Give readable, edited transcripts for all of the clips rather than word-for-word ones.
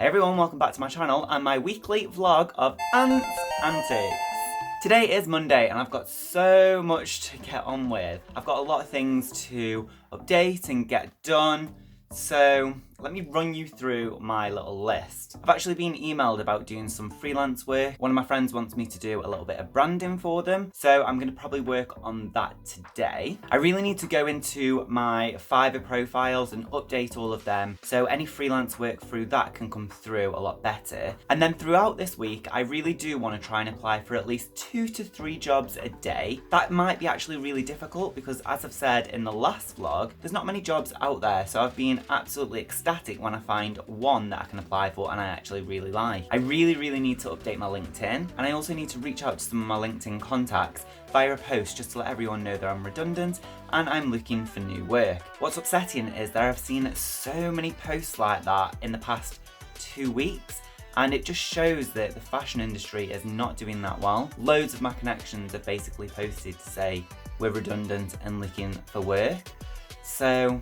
Hey everyone, welcome back to my channel and my weekly vlog of Ant's Antics. Today is Monday and I've got so much to get on with. I've got a lot of things to update and get done, so let me run you through my little list. I've actually been emailed about doing some freelance work. One of my friends wants me to do a little bit of branding for them, so I'm going to probably work on that today. I really need to go into my Fiverr profiles and update all of them, so any freelance work through that can come through a lot better. And then throughout this week, I really do want to try and apply for at least 2 to 3 jobs a day. That might be actually really difficult because, as I've said in the last vlog, there's not many jobs out there, so I've been absolutely ecstatic when I find one that I can apply for and I actually really like. I really need to update my LinkedIn, and I also need to reach out to some of my LinkedIn contacts via a post just to let everyone know that I'm redundant and I'm looking for new work. What's upsetting is that I've seen so many posts like that in the past 2 weeks, and it just shows that the fashion industry is not doing that well. Loads of my connections have basically posted to say we're redundant and looking for work. So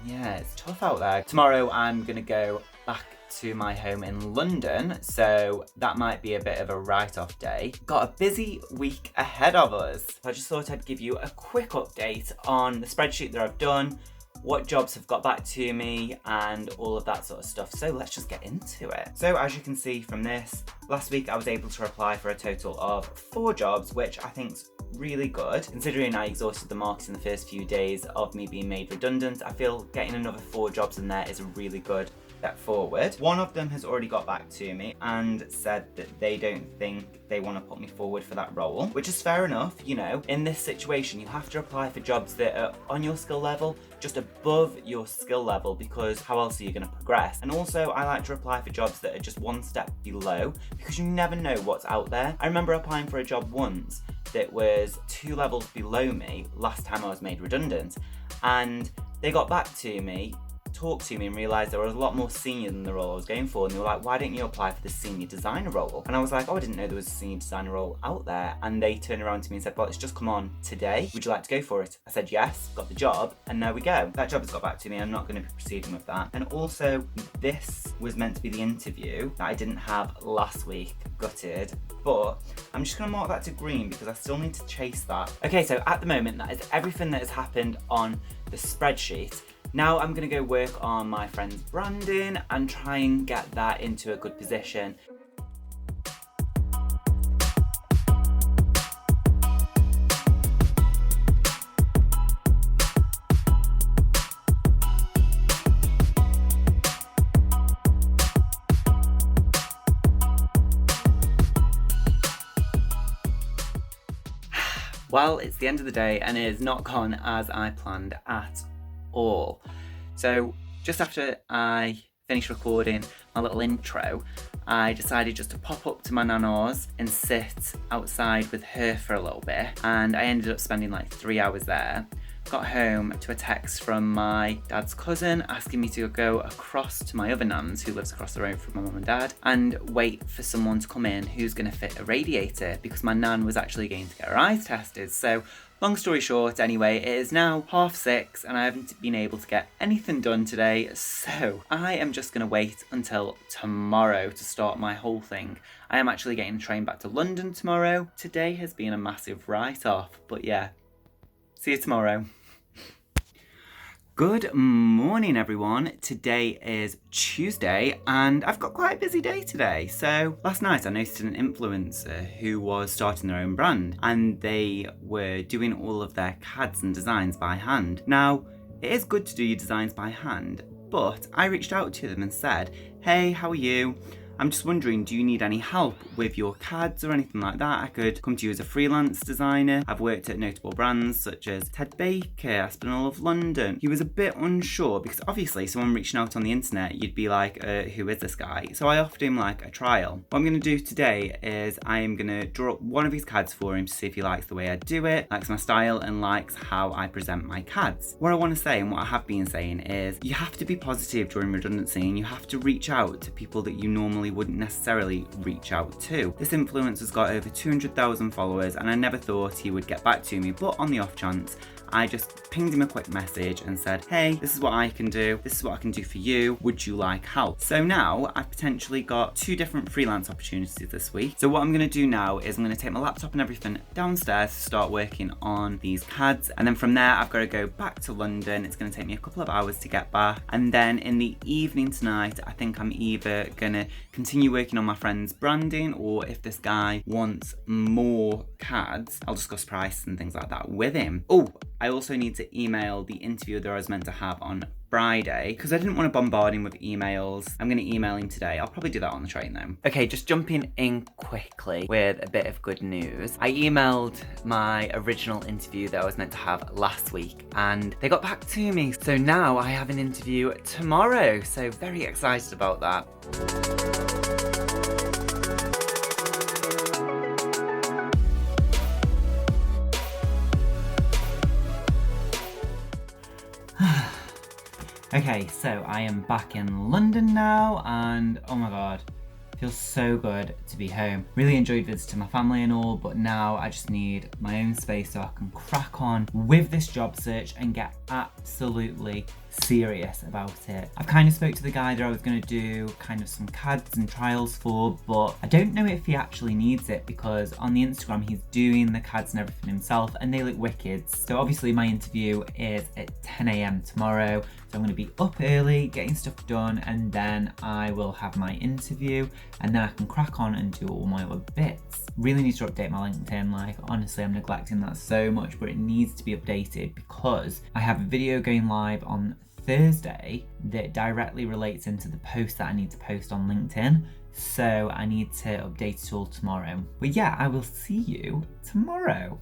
yeah, it's tough out there. Tomorrow I'm gonna go back to my home in London, so that might be a bit of a write-off day. Got a busy week ahead of us. I just thought I'd give you a quick update on the spreadsheet that I've done, what jobs have got back to me, and all of that sort of stuff. So let's just get into it. So as you can see from this, last week I was able to apply for a total of 4 jobs, which I think's really good. Considering I exhausted the market in the first few days of me being made redundant, I feel getting another 4 jobs in there is a really good step forward. One of them has already got back to me and said that they don't think they want to put me forward for that role, which is fair enough. You know, in this situation you have to apply for jobs that are on your skill level, just above your skill level, because how else are you going to progress? And also I like to apply for jobs that are just one step below, because you never know what's out there. I remember applying for a job once that was 2 levels below me last time I was made redundant, and they got back to me, talked to me, and realised I was a lot more senior than the role I was going for, and they were like, why didn't you apply for the senior designer role? And I was like, oh, I didn't know there was a senior designer role out there. And they turned around to me and said, well, it's just come on today, would you like to go for it? I said yes, got the job, and there we go. That job has got back to me. I'm not going to be proceeding with that. And also, this was meant to be the interview that I didn't have last week. Gutted, but I'm just going to mark that to green because I still need to chase that. Okay, so at the moment, that is everything that has happened on the spreadsheet. Now I'm going to go work on my friend's branding and try and get that into a good position. Well, it's the end of the day and it has not gone as I planned at all. So just after I finished recording my little intro, I decided just to pop up to my nana's and sit outside with her for a little bit, and I ended up spending like 3 hours there. Got home to a text from my dad's cousin asking me to go across to my other nan's, who lives across the road from my mum and dad, and wait for someone to come in who's going to fit a radiator, because my nan was actually going to get her eyes tested. So long story short, anyway, it is now 6:30 and I haven't been able to get anything done today, so I am just going to wait until tomorrow to start my whole thing. I am actually getting a train back to London tomorrow. Today has been a massive write-off, but yeah, see you tomorrow. Good morning everyone. Today is Tuesday and I've got quite a busy day today. So last night I noticed an influencer who was starting their own brand and they were doing all of their CADs and designs by hand. Now, it is good to do your designs by hand, but I reached out to them and said, hey, how are you? I'm just wondering, do you need any help with your CADs or anything like that? I could come to you as a freelance designer. I've worked at notable brands such as Ted Baker, Aspinall of London. He was a bit unsure because obviously someone reaching out on the internet, you'd be like, who is this guy? So I offered him like a trial. What I'm going to do today is I am going to draw up one of his CADs for him to see if he likes the way I do it, likes my style, and likes how I present my CADs. What I want to say, and what I have been saying, is you have to be positive during redundancy and you have to reach out to people that you normally wouldn't necessarily reach out to. This influencer's got over 200,000 followers and I never thought he would get back to me, but on the off chance, I just pinged him a quick message and said, hey, this is what I can do. This is what I can do for you. Would you like help? So now I've potentially got 2 different freelance opportunities this week. So what I'm gonna do now is I'm gonna take my laptop and everything downstairs to start working on these CADs. And then from there, I've got to go back to London. It's gonna take me a couple of hours to get back. And then in the evening tonight, I think I'm either gonna continue working on my friend's branding, or if this guy wants more CADs, I'll discuss price and things like that with him. Oh, I also need to email the interview that I was meant to have on Friday, because I didn't want to bombard him with emails. I'm going to email him today. I'll probably do that on the train though. Okay, just jumping in quickly with a bit of good news. I emailed my original interview that I was meant to have last week, and they got back to me. So now I have an interview tomorrow. So very excited about that. Okay, so I am back in London now, and oh my god, feels so good to be home. Really enjoyed visiting my family and all, but now I just need my own space so I can crack on with this job search and get absolutely serious about it. I've kind of spoke to the guy that I was going to do kind of some CADs and trials for, but I don't know if he actually needs it, because on the Instagram he's doing the CADs and everything himself and they look wicked. So obviously my interview is at 10 AM tomorrow, so I'm going to be up early getting stuff done, and then I will have my interview, and then I can crack on and do all my other bits. Really need to update my LinkedIn. Like, honestly, I'm neglecting that so much, but it needs to be updated because I have a video going live on Thursday that directly relates into the post that I need to post on LinkedIn. So I need to update it all tomorrow. But yeah, I will see you tomorrow.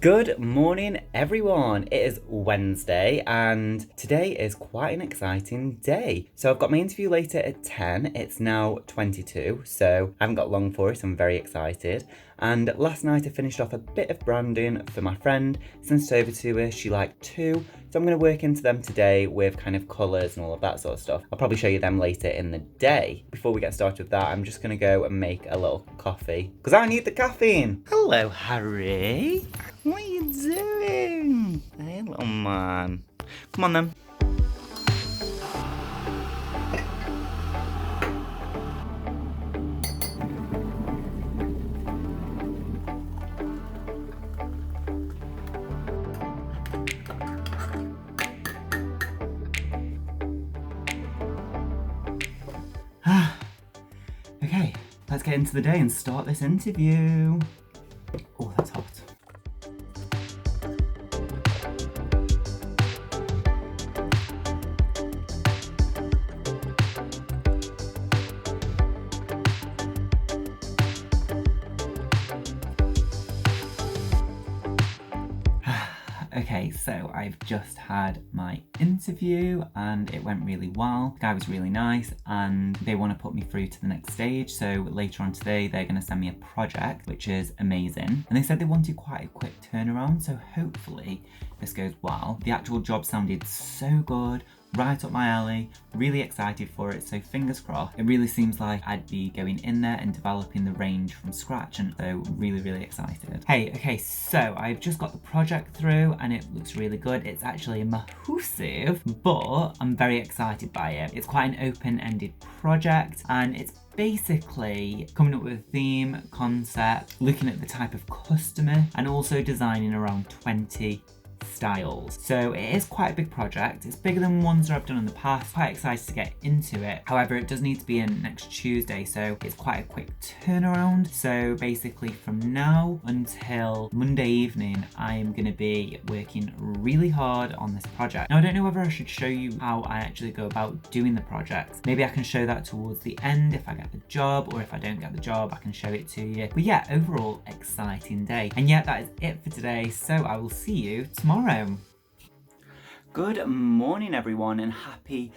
Good morning, everyone. It is Wednesday and today is quite an exciting day. So I've got my interview later at 10. It's now 22, so I haven't got long for it. I'm very excited. And last night I finished off a bit of branding for my friend, sent it over to her. She liked 2. So I'm going to work into them today with kind of colours and all of that sort of stuff. I'll probably show you them later in the day. Before we get started with that, I'm just going to go and make a little coffee because I need the caffeine. Hello, Harry. What are you doing? Hey, little man. Come on then. Okay, let's get into the day and start this interview. Oh, that's hot. Okay, so I've just had my interview and it went really well. The guy was really nice and they want to put me through to the next stage. So later on today, they're going to send me a project, which is amazing. And they said they wanted quite a quick turnaround. So hopefully this goes well. The actual job sounded so good. Right up my alley, really excited for it, so fingers crossed. It really seems like I'd be going in there and developing the range from scratch, and so really excited. Hey, okay, so I've just got the project through and it looks really good. It's actually massive, but I'm very excited by it. It's quite an open-ended project and it's basically coming up with a theme, concept, looking at the type of customer, and also designing around 20 styles. So it is quite a big project. It's bigger than ones that I've done in the past. Quite excited to get into it. However, it does need to be in next Tuesday, so it's quite a quick turnaround. So basically from now until Monday evening, I am going to be working really hard on this project. Now, I don't know whether I should show you how I actually go about doing the project. Maybe I can show that towards the end if I get the job, or if I don't get the job, I can show it to you. But yeah, overall, exciting day. And yeah, that is it for today. So I will see you tomorrow. Good morning, everyone, and happy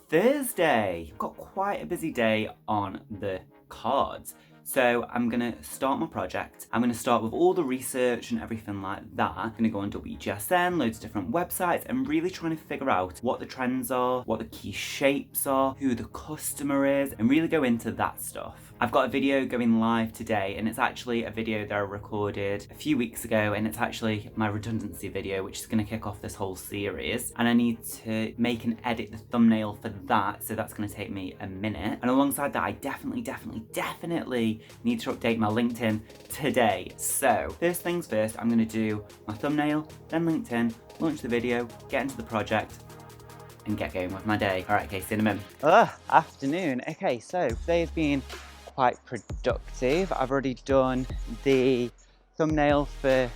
Thursday. Got quite a busy day on the cards. So I'm gonna start my project. I'm gonna start with all the research and everything like that. I'm gonna go on WGSN, loads of different websites, and really trying to figure out what the trends are, what the key shapes are, who the customer is, and really go into that stuff. I've got a video going live today, and it's actually a video that I recorded a few weeks ago, and it's actually my redundancy video, which is gonna kick off this whole series. And I need to make and edit the thumbnail for that, so that's gonna take me a minute. And alongside that, I definitely need to update my LinkedIn today. So first things first, I'm gonna do my thumbnail, then LinkedIn, launch the video, get into the project, and get going with my day. All right, okay, see you in a minute. Afternoon. Okay, so today's been quite productive. I've already done the thumbnail for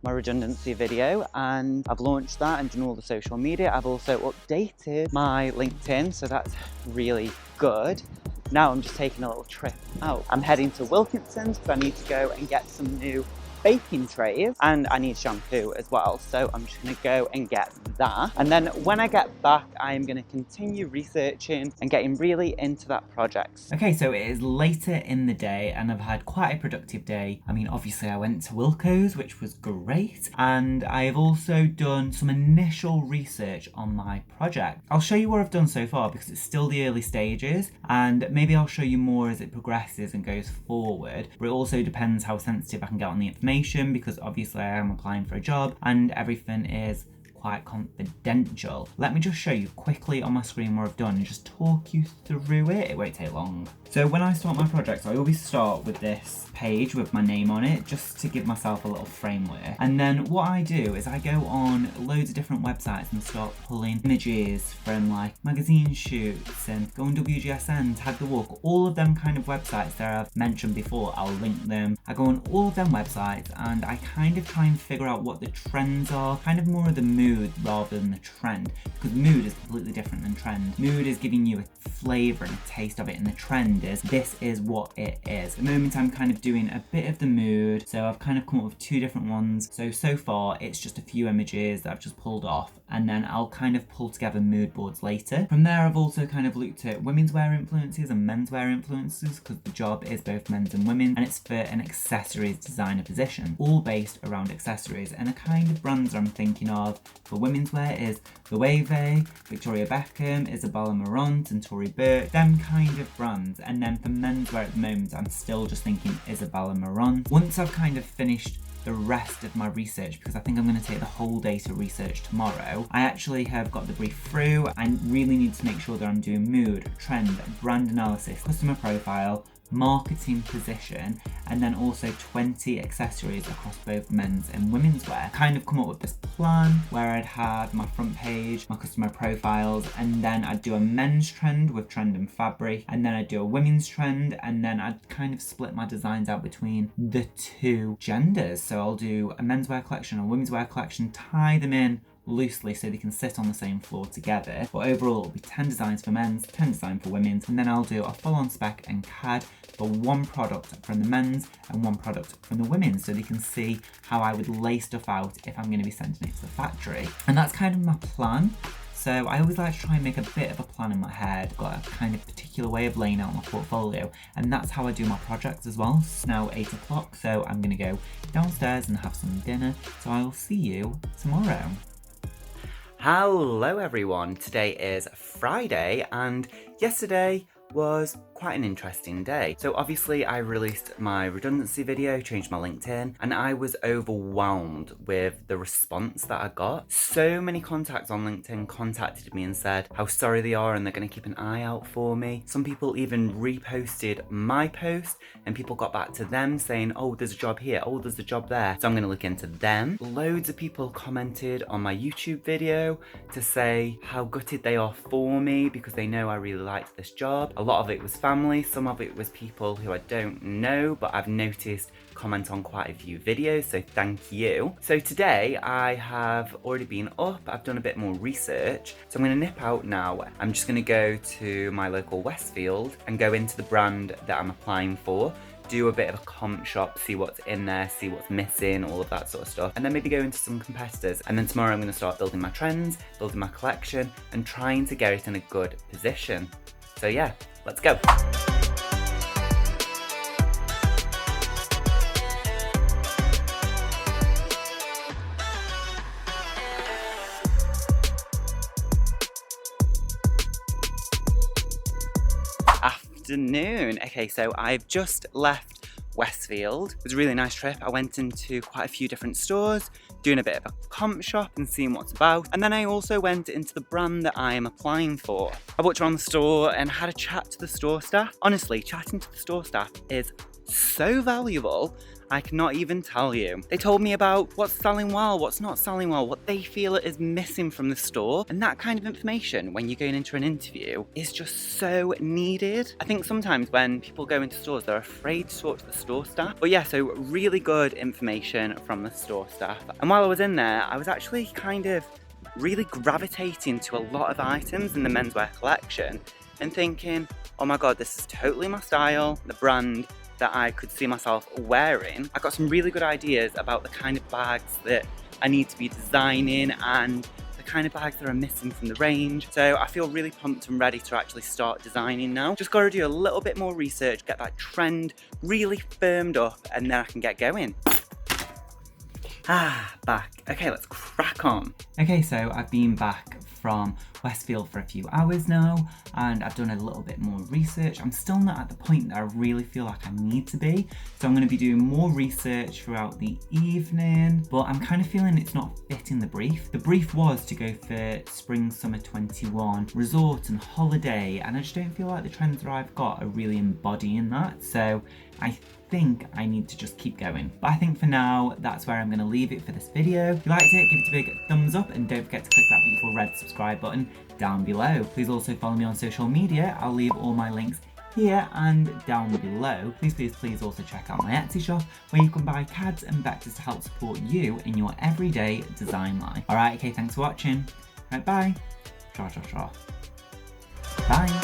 my redundancy video, and I've launched that and done all the social media. I've also updated my LinkedIn, so that's really good. Now I'm just taking a little trip out. I'm heading to Wilkinson's because I need to go and get some new baking trays, and I need shampoo as well, so I'm just gonna go and get that. And then when I get back, I'm gonna continue researching and getting really into that project. Okay, so it is later in the day and I've had quite a productive day. I mean, obviously I went to Wilko's, which was great, and I have also done some initial research on my project. I'll show you what I've done so far because it's still the early stages, and maybe I'll show you more as it progresses and goes forward, but it also depends how sensitive I can get on the information, because obviously I am applying for a job and everything is quite confidential. Let me just show you quickly on my screen what I've done and just talk you through it. It won't take long. So when I start my projects, I always start with this page with my name on it, just to give myself a little framework. And then what I do is I go on loads of different websites and start pulling images from like magazine shoots, and go on WGSN, Tag the Walk, all of them kind of websites that I've mentioned before, I'll link them. I go on all of them websites and I kind of try and figure out what the trends are, kind of more of the mood rather than the trend, because mood is completely different than trend. Mood is giving you a flavour and a taste of it, and the trend is this is what it is. At the moment I'm kind of doing a bit of the mood, so I've kind of come up with two different ones. So far it's just a few images that I've just pulled off, and then I'll kind of pull together mood boards later. From there I've also kind of looked at women's wear influences and men's wear influences, because the job is both men's and women, and it's for an accessories designer position, all based around accessories. And the kind of brands I'm thinking of for women's wear is The Wave, Victoria Beckham, Isabella Marant and Tory Burch, them kind of brands. And then for men's wear at the moment I'm still just thinking Isabella Marant. Once I've kind of finished the rest of my research, because I think I'm going to take the whole day to research tomorrow, I actually have got the brief through. I really need to make sure that I'm doing mood, trend, brand analysis, customer profile, marketing position, and then also 20 accessories across both men's and women's wear. Kind of come up with this plan where I'd have my front page, my customer profiles, and then I'd do a men's trend with trend and fabric, and then I'd do a women's trend, and then I'd kind of split my designs out between the two genders. So I'll do a menswear collection, a women's wear collection, tie them in loosely so they can sit on the same floor together. But overall it'll be 10 designs for men's, 10 designs for women's, and then I'll do a full-on spec and CAD for one product from the men's and one product from the women's, so they can see how I would lay stuff out if I'm going to be sending it to the factory. And that's kind of my plan. So I always like to try and make a bit of a plan in my head, got a kind of particular way of laying out my portfolio, and that's how I do my projects as well. It's now 8 o'clock, so I'm going to go downstairs and have some dinner, so I will see you tomorrow. Hello everyone, today is Friday, and yesterday was quite an interesting day. So obviously I released my redundancy video, changed my LinkedIn, and I was overwhelmed with the response that I got. So many contacts on LinkedIn contacted me and said how sorry they are and they're going to keep an eye out for me. Some people even reposted my post and people got back to them saying, oh, there's a job here, oh, there's a job there. So I'm going to look into them. Loads of people commented on my YouTube video to say how gutted they are for me because they know I really liked this job. A lot of it was family, some of it was people who I don't know, but I've noticed comment on quite a few videos, so thank you. So today I have already been up, I've done a bit more research, so I'm going to nip out now. I'm just going to go to my local Westfield and go into the brand that I'm applying for, do a bit of a comp shop, see what's in there, see what's missing, all of that sort of stuff, and then maybe go into some competitors. And then tomorrow I'm going to start building my trends, building my collection, and trying to get it in a good position. So yeah, let's go. afternoon. Okay, so I've just left Westfield. It was a really nice trip. I went into quite a few different stores, doing a bit of a comp shop and seeing what's about. And then I also went into the brand that I am applying for. I walked around the store and had a chat to the store staff. Honestly, chatting to the store staff is so valuable. I cannot even tell you. They told me about what's selling well, what's not selling well, what they feel is missing from the store. And that kind of information, when you're going into an interview, is just so needed. I think sometimes when people go into stores, they're afraid to talk to the store staff. But yeah, so really good information from the store staff. And while I was in there, I was actually kind of really gravitating to a lot of items in the menswear collection and thinking, oh my God, this is totally my style, the brand that I could see myself wearing. I got some really good ideas about the kind of bags that I need to be designing and the kind of bags that are missing from the range. So I feel really pumped and ready to actually start designing now. Just got to do a little bit more research, get that trend really firmed up, and then I can get going. Back. Okay, let's crack on. Okay, so I've been back from Westfield for a few hours now, and I've done a little bit more research. I'm still not at the point that I really feel like I need to be, so I'm going to be doing more research throughout the evening, but I'm kind of feeling it's not fitting the brief. The brief was to go for spring summer 21 resort and holiday, and I just don't feel like the trends that I've got are really embodying that, so I think I need to just keep going. But I think for now, that's where I'm going to leave it for this video. If you liked it, give it a big thumbs up and don't forget to click that beautiful red subscribe button down below. Please also follow me on social media. I'll leave all my links here and down below. Please also check out my Etsy shop where you can buy CADs and vectors to help support you in your everyday design life. Alright, okay, thanks for watching. Right, bye. Bye.